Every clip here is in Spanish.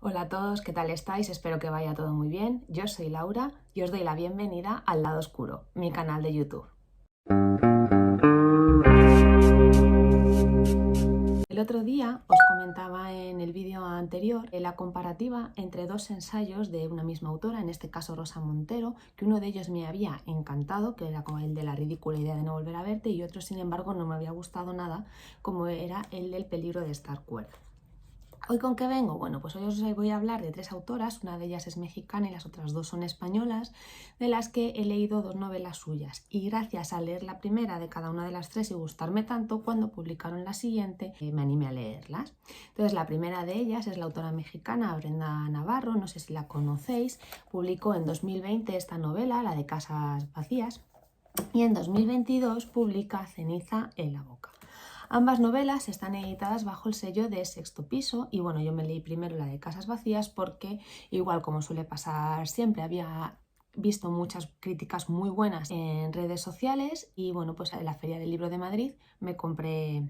Hola a todos, ¿qué tal estáis? Espero que vaya todo muy bien. Yo soy Laura y os doy la bienvenida al Lado Oscuro, mi canal de YouTube. El otro día os comentaba en el vídeo anterior la comparativa entre dos ensayos de una misma autora, en este caso Rosa Montero, que uno de ellos me había encantado, que era como el de La ridícula idea de no volver a verte, y otro, sin embargo, no me había gustado nada, como era el del peligro de estar cuerda. ¿Hoy con qué vengo? Bueno, pues hoy os voy a hablar de tres autoras, una de ellas es mexicana y las otras dos son españolas, de las que he leído dos novelas suyas. Y gracias a leer la primera de cada una de las tres y gustarme tanto, cuando publicaron la siguiente me animé a leerlas. Entonces, la primera de ellas es la autora mexicana Brenda Navarro, no sé si la conocéis, publicó en 2020 esta novela, la de Casas Vacías, y en 2022 publica Ceniza en la boca. Ambas novelas están editadas bajo el sello de Sexto Piso y bueno, yo me leí primero la de Casas Vacías porque, igual como suele pasar siempre, había visto muchas críticas muy buenas en redes sociales y bueno, pues en la Feria del Libro de Madrid me compré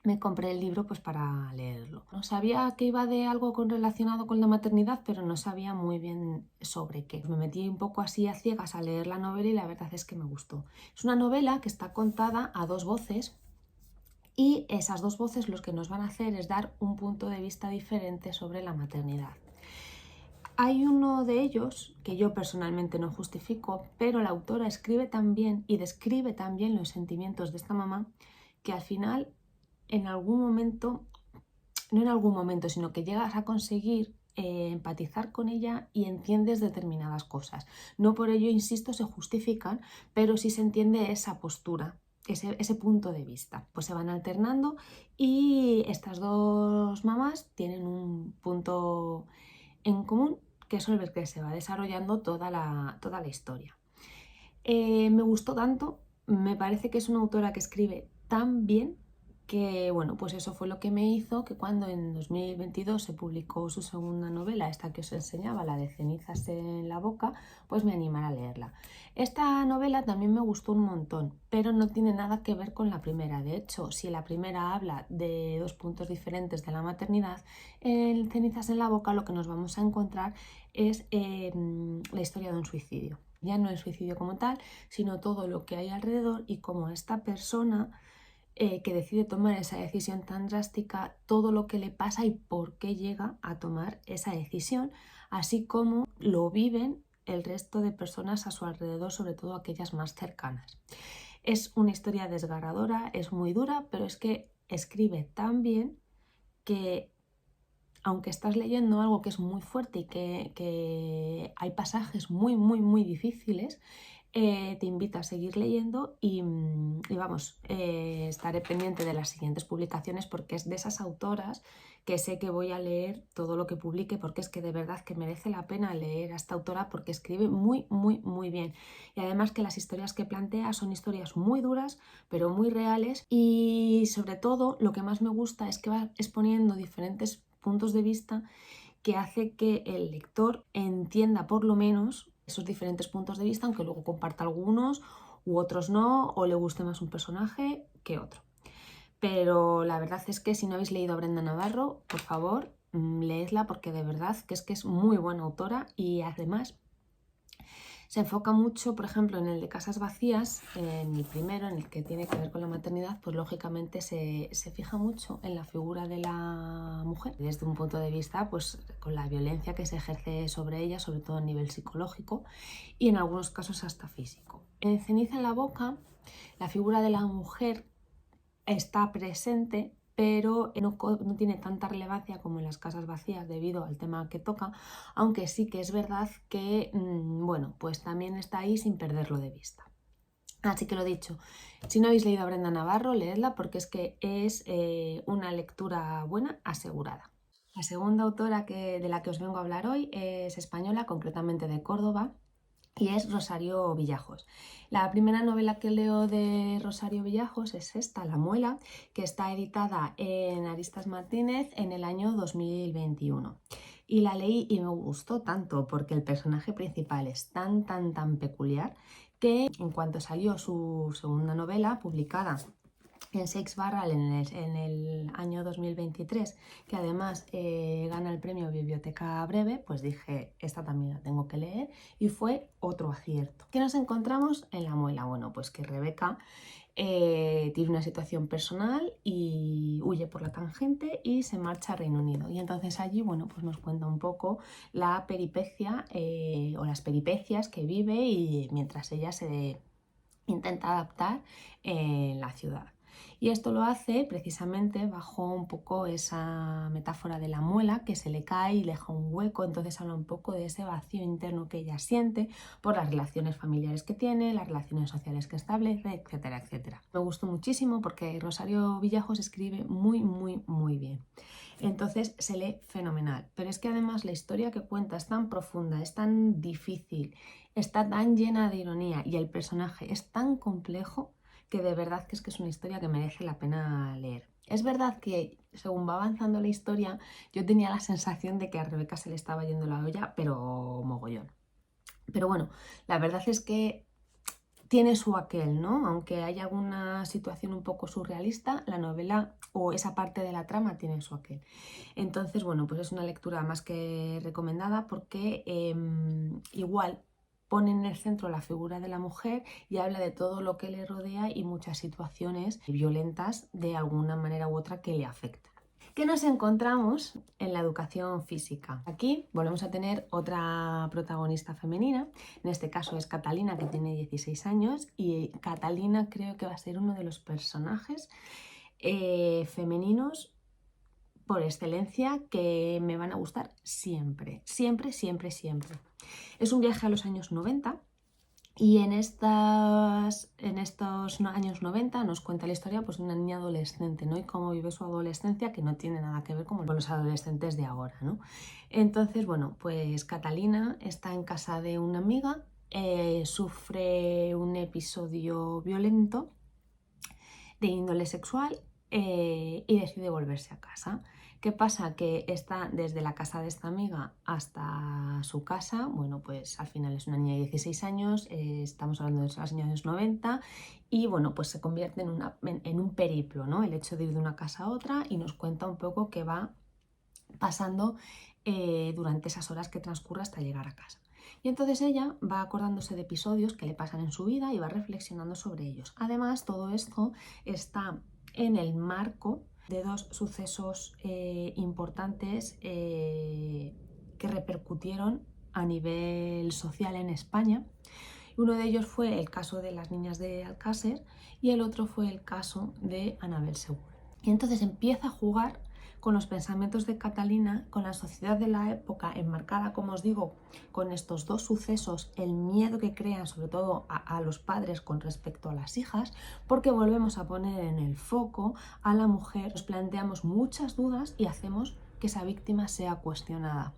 el libro pues para leerlo. No sabía que iba de algo relacionado con la maternidad, pero no sabía muy bien sobre qué. Me metí un poco así a ciegas a leer la novela y la verdad es que me gustó. Es una novela que está contada a dos voces y esas dos voces lo que nos van a hacer es dar un punto de vista diferente sobre la maternidad. Hay uno de ellos que yo personalmente no justifico, pero la autora escribe también y describe también los sentimientos de esta mamá, que al final, en algún momento, no en algún momento, sino que llegas a conseguir empatizar con ella y entiendes determinadas cosas. No por ello, insisto, se justifican, pero sí se entiende esa postura, ese punto de vista. Pues se van alternando y estas dos mamás tienen un punto en común, que es el que se va desarrollando toda la historia. Me gustó tanto, me parece que es una autora que escribe tan bien que, bueno, pues eso fue lo que me hizo que cuando en 2022 se publicó su segunda novela, esta que os enseñaba, la de Cenizas en la boca, pues me animara a leerla. Esta novela también me gustó un montón, pero no tiene nada que ver con la primera. De hecho, si la primera habla de dos puntos diferentes de la maternidad, en Cenizas en la boca lo que nos vamos a encontrar es la historia de un suicidio. Ya no el suicidio como tal, sino todo lo que hay alrededor y cómo esta persona que decide tomar esa decisión tan drástica, todo lo que le pasa y por qué llega a tomar esa decisión, así como lo viven el resto de personas a su alrededor, sobre todo aquellas más cercanas. Es una historia desgarradora, es muy dura, pero es que escribe tan bien que, aunque estás leyendo algo que es muy fuerte y que hay pasajes muy difíciles, te invito a seguir leyendo y vamos, estaré pendiente de las siguientes publicaciones porque es de esas autoras que sé que voy a leer todo lo que publique, porque es que de verdad que merece la pena leer a esta autora porque escribe muy bien. Y además que las historias que plantea son historias muy duras, pero muy reales, y sobre todo lo que más me gusta es que va exponiendo diferentes puntos de vista que hace que el lector entienda por lo menos esos diferentes puntos de vista, aunque luego comparta algunos u otros no, o le guste más un personaje que otro. Pero la verdad es que si no habéis leído a Brenda Navarro, por favor, leedla porque de verdad que es muy buena autora y además se enfoca mucho, por ejemplo, en el de Casas Vacías, en el primero, en el que tiene que ver con la maternidad, pues lógicamente se fija mucho en la figura de la mujer, desde un punto de vista, pues con la violencia que se ejerce sobre ella, sobre todo a nivel psicológico y en algunos casos hasta físico. En Ceniza en la boca, la figura de la mujer está presente, pero no tiene tanta relevancia como en las Casas Vacías debido al tema que toca, aunque sí que es verdad que, bueno, pues también está ahí sin perderlo de vista. Así que lo dicho, si no habéis leído a Brenda Navarro, leedla porque es que es una lectura buena asegurada. La segunda autora de la que os vengo a hablar hoy es española, concretamente de Córdoba, y es Rosario Villajos. La primera novela que leo de Rosario Villajos es esta, La muela, que está editada en Aristas Martínez en el año 2021. Y la leí y me gustó tanto porque el personaje principal es tan peculiar que en cuanto salió su segunda novela publicada en Seix Barral en el año 2023, que además gana el premio Biblioteca Breve, pues dije, esta también la tengo que leer, y fue otro acierto. ¿Qué nos encontramos en La muela? Bueno, pues que Rebeca tiene una situación personal y huye por la tangente y se marcha a Reino Unido. Y entonces allí, bueno, pues nos cuenta un poco la peripecia o las peripecias que vive y mientras ella se intenta adaptar en la ciudad. Y esto lo hace precisamente bajo un poco esa metáfora de la muela que se le cae y le deja un hueco, entonces habla un poco de ese vacío interno que ella siente por las relaciones familiares que tiene, las relaciones sociales que establece, etcétera, etcétera. Me gustó muchísimo porque Rosario Villajos escribe muy bien. Entonces se lee fenomenal, pero es que además la historia que cuenta es tan profunda, es tan difícil, está tan llena de ironía y el personaje es tan complejo que de verdad que es una historia que merece la pena leer. Es verdad que según va avanzando la historia, yo tenía la sensación de que a Rebeca se le estaba yendo la olla, pero mogollón. Pero bueno, la verdad es que tiene su aquel, ¿no? Aunque haya alguna situación un poco surrealista, la novela o esa parte de la trama tiene su aquel. Entonces, bueno, pues es una lectura más que recomendada porque igual pone en el centro la figura de la mujer y habla de todo lo que le rodea y muchas situaciones violentas de alguna manera u otra que le afectan. ¿Qué nos encontramos en la educación física? Aquí volvemos a tener otra protagonista femenina, en este caso es Catalina, que tiene 16 años, y Catalina creo que va a ser uno de los personajes femeninos por excelencia que me van a gustar siempre, siempre, siempre, siempre. Es un viaje a los años 90 y en estos años 90 nos cuenta la historia pues, de una niña adolescente, ¿no? Y cómo vive su adolescencia, que no tiene nada que ver con los adolescentes de ahora, ¿no? Entonces, bueno, pues Catalina está en casa de una amiga, sufre un episodio violento de índole sexual y decide volverse a casa. ¿Qué pasa? Que está desde la casa de esta amiga hasta su casa, bueno, pues al final es una niña de 16 años, estamos hablando de los años 90 y bueno, pues se convierte en un periplo, ¿no? El hecho de ir de una casa a otra y nos cuenta un poco qué va pasando durante esas horas que transcurre hasta llegar a casa. Y entonces ella va acordándose de episodios que le pasan en su vida y va reflexionando sobre ellos. Además, todo esto está en el marco de dos sucesos importantes que repercutieron a nivel social en España. Uno de ellos fue el caso de las niñas de Alcácer y el otro fue el caso de Anabel Segura. Y entonces empieza a jugar con los pensamientos de Catalina, con la sociedad de la época enmarcada, como os digo, con estos dos sucesos, el miedo que crean sobre todo a los padres con respecto a las hijas, porque volvemos a poner en el foco a la mujer, nos planteamos muchas dudas y hacemos que esa víctima sea cuestionada.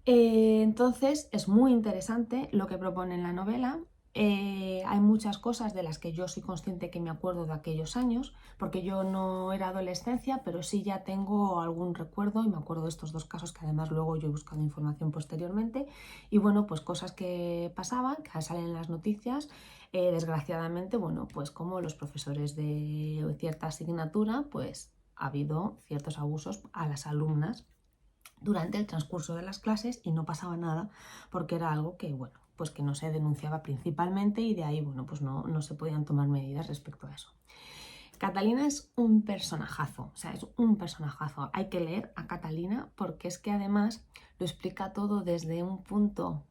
Entonces es muy interesante lo que propone en la novela. Hay muchas cosas de las que yo soy consciente que me acuerdo de aquellos años, porque yo no era adolescencia, pero sí ya tengo algún recuerdo y me acuerdo de estos dos casos que además luego yo he buscado información posteriormente y bueno, pues cosas que pasaban, que salen en las noticias, desgraciadamente, bueno, pues como los profesores de cierta asignatura, pues ha habido ciertos abusos a las alumnas durante el transcurso de las clases y no pasaba nada porque era algo que, bueno, pues que no se denunciaba principalmente y de ahí, bueno, pues no se podían tomar medidas respecto a eso. Catalina es un personajazo, o sea, es un personajazo. Hay que leer a Catalina porque es que además lo explica todo desde un punto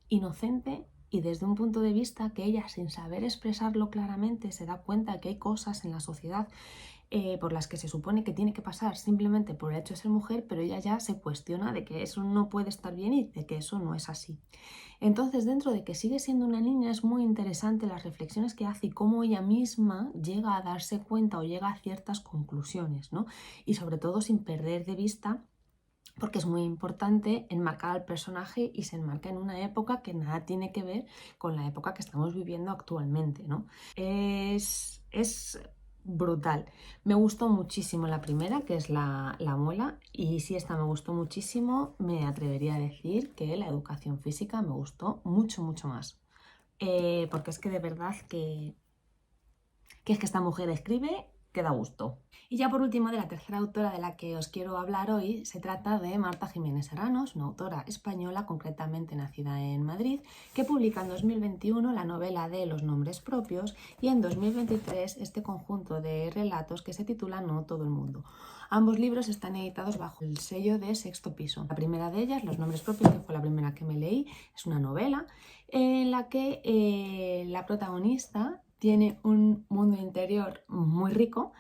inocente y desde un punto de vista que ella, sin saber expresarlo claramente, se da cuenta que hay cosas en la sociedad por las que se supone que tiene que pasar simplemente por el hecho de ser mujer, pero ella ya se cuestiona de que eso no puede estar bien y de que eso no es así. Entonces, dentro de que sigue siendo una niña, es muy interesante las reflexiones que hace y cómo ella misma llega a darse cuenta o llega a ciertas conclusiones, ¿no? Y sobre todo sin perder de vista, porque es muy importante enmarcar al personaje y se enmarca en una época que nada tiene que ver con la época que estamos viviendo actualmente, ¿no? Es brutal. Me gustó muchísimo la primera, que es la muela, y si esta me gustó muchísimo, me atrevería a decir que la educación física me gustó mucho, mucho más. Porque es que de verdad que que es que esta mujer escribe que da gusto. Y ya por último, de la tercera autora de la que os quiero hablar hoy, se trata de Marta Jiménez Serrano, una autora española, concretamente nacida en Madrid, que publica en 2021 la novela de Los nombres propios y en 2023 este conjunto de relatos que se titula No todo el mundo. Ambos libros están editados bajo el sello de Sexto Piso. La primera de ellas, Los nombres propios, que fue la primera que me leí, es una novela en la que la protagonista tiene un mundo interior muy rico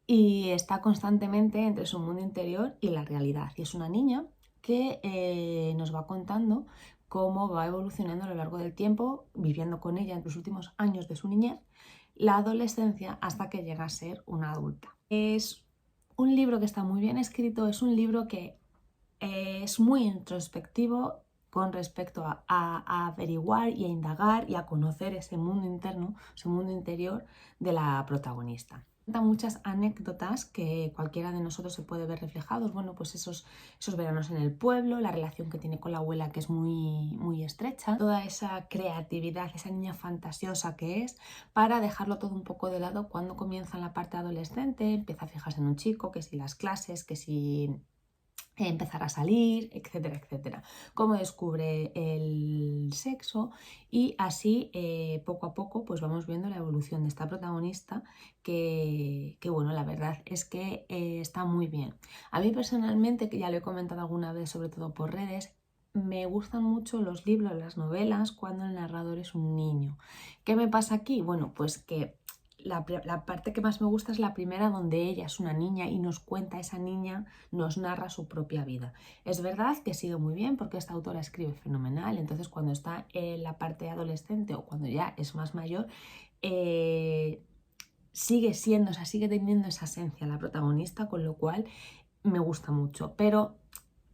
y está constantemente entre su mundo interior y la realidad. Y es una niña que nos va contando cómo va evolucionando a lo largo del tiempo, viviendo con ella en los últimos años de su niñez, la adolescencia, hasta que llega a ser una adulta. Es un libro que está muy bien escrito, es un libro que es muy introspectivo con respecto a averiguar y a indagar y a conocer ese mundo interno, ese mundo interior de la protagonista. Muchas anécdotas que cualquiera de nosotros se puede ver reflejados, bueno, pues esos veranos en el pueblo, la relación que tiene con la abuela, que es muy estrecha, toda esa creatividad, esa niña fantasiosa que es, para dejarlo todo un poco de lado cuando comienza la parte adolescente, empieza a fijarse en un chico, que si las clases, que si empezar a salir, etcétera, etcétera. Cómo descubre el sexo y así poco a poco pues vamos viendo la evolución de esta protagonista que bueno, la verdad es que está muy bien. A mí personalmente, que ya lo he comentado alguna vez, sobre todo por redes, me gustan mucho los libros, las novelas, cuando el narrador es un niño. ¿Qué me pasa aquí? Bueno, pues que la parte que más me gusta es la primera, donde ella es una niña y nos cuenta, esa niña nos narra su propia vida. Es verdad que sigue muy bien porque esta autora escribe fenomenal, entonces cuando está en la parte adolescente o cuando ya es más mayor, sigue siendo, o sea, sigue teniendo esa esencia la protagonista, con lo cual me gusta mucho, pero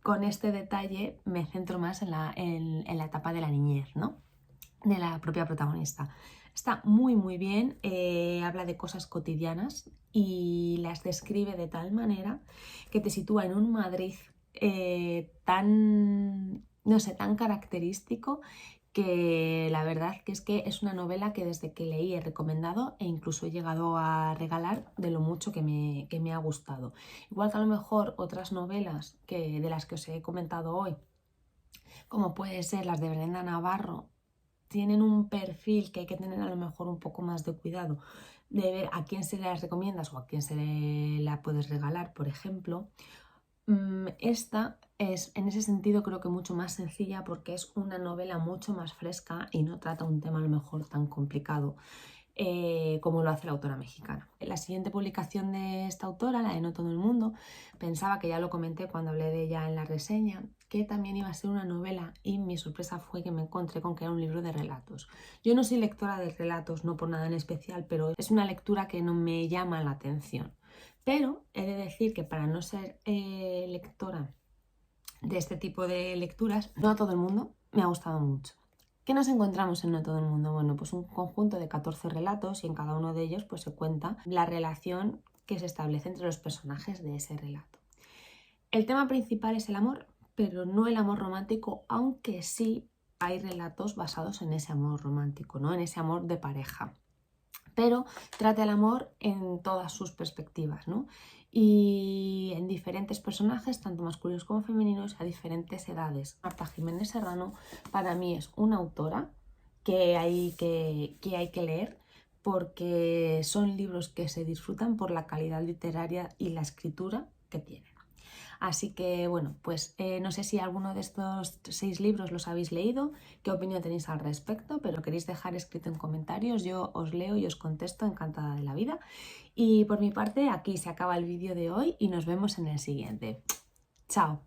con este detalle me centro más en la etapa de la niñez, ¿no? De la propia protagonista. Está muy bien, habla de cosas cotidianas y las describe de tal manera que te sitúa en un Madrid tan, no sé, tan característico, que la verdad que es una novela que desde que leí he recomendado e incluso he llegado a regalar de lo mucho que me ha gustado. Igual que a lo mejor otras novelas de las que os he comentado hoy, como puede ser las de Brenda Navarro, tienen un perfil que hay que tener a lo mejor un poco más de cuidado de ver a quién se las recomiendas o a quién se la puedes regalar, por ejemplo. Esta es, en ese sentido, creo que mucho más sencilla porque es una novela mucho más fresca y no trata un tema a lo mejor tan complicado como lo hace la autora mexicana. La siguiente publicación de esta autora, la de No todo el mundo, pensaba, que ya lo comenté cuando hablé de ella en la reseña, que también iba a ser una novela, y mi sorpresa fue que me encontré con que era un libro de relatos. Yo no soy lectora de relatos, no por nada en especial, pero es una lectura que no me llama la atención. Pero he de decir que para no ser lectora de este tipo de lecturas, No a todo el mundo me ha gustado mucho. ¿Qué nos encontramos en No todo el mundo? Bueno, pues un conjunto de 14 relatos y en cada uno de ellos pues se cuenta la relación que se establece entre los personajes de ese relato. El tema principal es el amor, pero no el amor romántico, aunque sí hay relatos basados en ese amor romántico, ¿no? En ese amor de pareja. Pero trata el amor en todas sus perspectivas, ¿no? Y en diferentes personajes, tanto masculinos como femeninos, a diferentes edades. Marta Jiménez Serrano para mí es una autora que hay que leer, porque son libros que se disfrutan por la calidad literaria y la escritura que tienen. Así que bueno, pues no sé si alguno de estos 6 libros los habéis leído, qué opinión tenéis al respecto, pero queréis dejar escrito en comentarios, yo os leo y os contesto encantada de la vida. Y por mi parte, aquí se acaba el vídeo de hoy y nos vemos en el siguiente. ¡Chao!